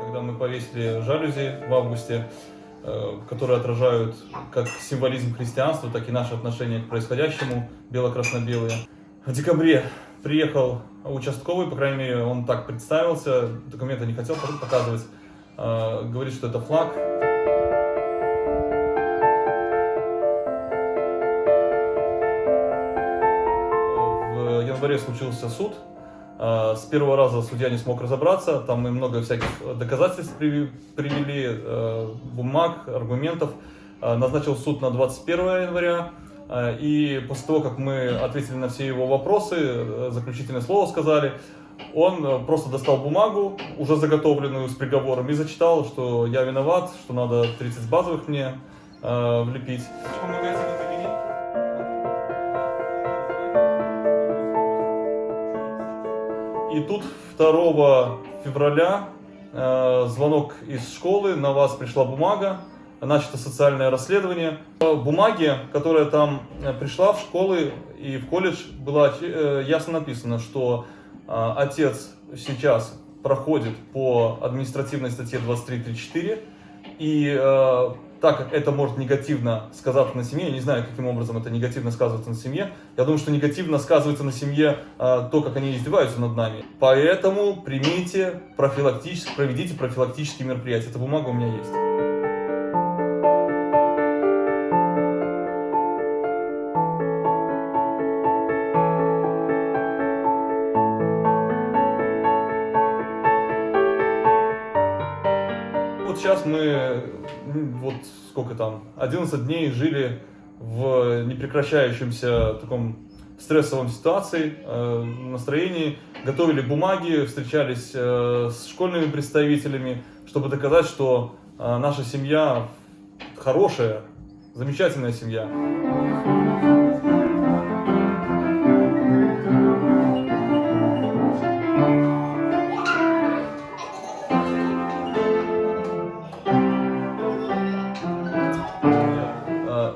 Когда мы повесили жалюзи в августе, которые отражают как символизм христианства, так и наше отношение к происходящему, бело-красно-белые. В декабре приехал участковый, по крайней мере, он так представился, документы не хотел показывать, говорит, что это флаг. В январе случился суд. С первого раза судья не смог разобраться, там мы много всяких доказательств привели, бумаг, аргументов. Назначил суд на 21 января, и после того, как мы ответили на все его вопросы, заключительное слово сказали, он просто достал бумагу, уже заготовленную с приговором, и зачитал, что я виноват, что надо 30 базовых мне влепить. И тут 2 февраля звонок из школы, на вас пришла бумага, начато социальное расследование. В бумаге, которая там пришла в школы и в колледж, было ясно написано, что отец сейчас проходит по административной статье 23.3.4, и так как это может негативно сказаться на семье, я не знаю, каким образом это негативно сказывается на семье, я думаю, что негативно сказывается на семье то, как они издеваются над нами. Поэтому проведите профилактические мероприятия. Эта бумага у меня есть. Вот сейчас мы, вот сколько там, 11 дней жили в непрекращающемся таком стрессовом ситуации, настроении, готовили бумаги, встречались с школьными представителями, чтобы доказать, что наша семья хорошая, замечательная семья.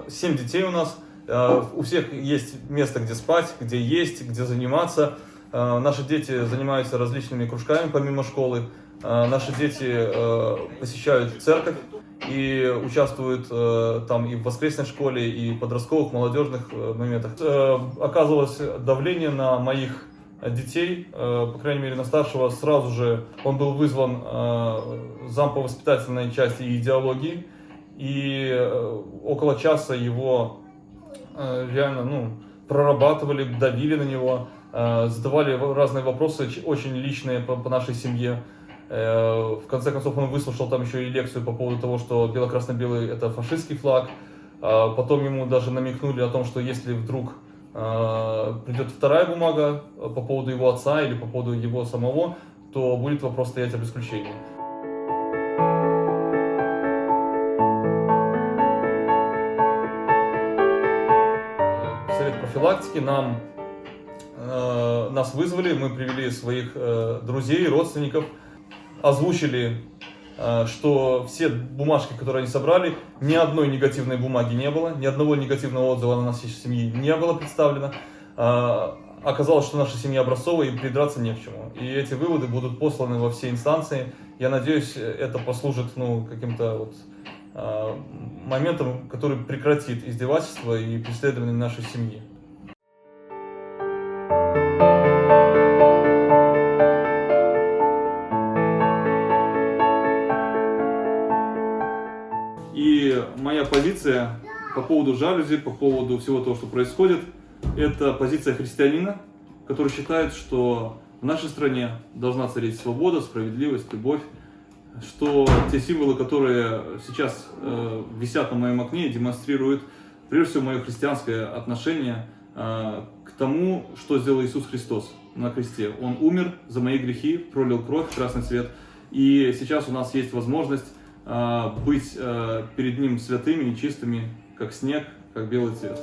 7 детей у нас, у всех есть место, где спать, где есть, где заниматься. Наши дети занимаются различными кружками помимо школы. Наши дети посещают церковь и участвуют там и в воскресной школе, и в подростковых, молодежных моментах. Оказывалось давление на моих детей, по крайней мере на старшего, сразу же он был вызван зам по воспитательной части и идеологии. И около часа его реально прорабатывали, давили на него, задавали разные вопросы, очень личные по нашей семье. В конце концов он выслушал там еще и лекцию по поводу того, что бело-красно-белый это фашистский флаг. Потом ему даже намекнули о том, что если вдруг придет 2-я бумага по поводу его отца или по поводу его самого, то будет вопрос стоять об исключении. Совет профилактики нас вызвали, мы привели своих друзей, родственников, озвучили, что все бумажки, которые они собрали, ни одной негативной бумаги не было, ни одного негативного отзыва на нашей семье не было представлено. Оказалось, что наша семья образцовая и придраться не к чему. И эти выводы будут посланы во все инстанции. Я надеюсь, это послужит каким-то моментом, который прекратит издевательство и преследование нашей семьи. И моя позиция по поводу жалюзи, по поводу всего того, что происходит, это позиция христианина, который считает, что в нашей стране должна царить свобода, справедливость, любовь, что те символы, которые сейчас висят на моем окне, демонстрируют прежде всего мое христианское отношение к тому, что сделал Иисус Христос на кресте. Он умер за мои грехи, пролил кровь, красный цвет, и сейчас у нас есть возможность быть перед Ним святыми и чистыми, как снег, как белый цвет.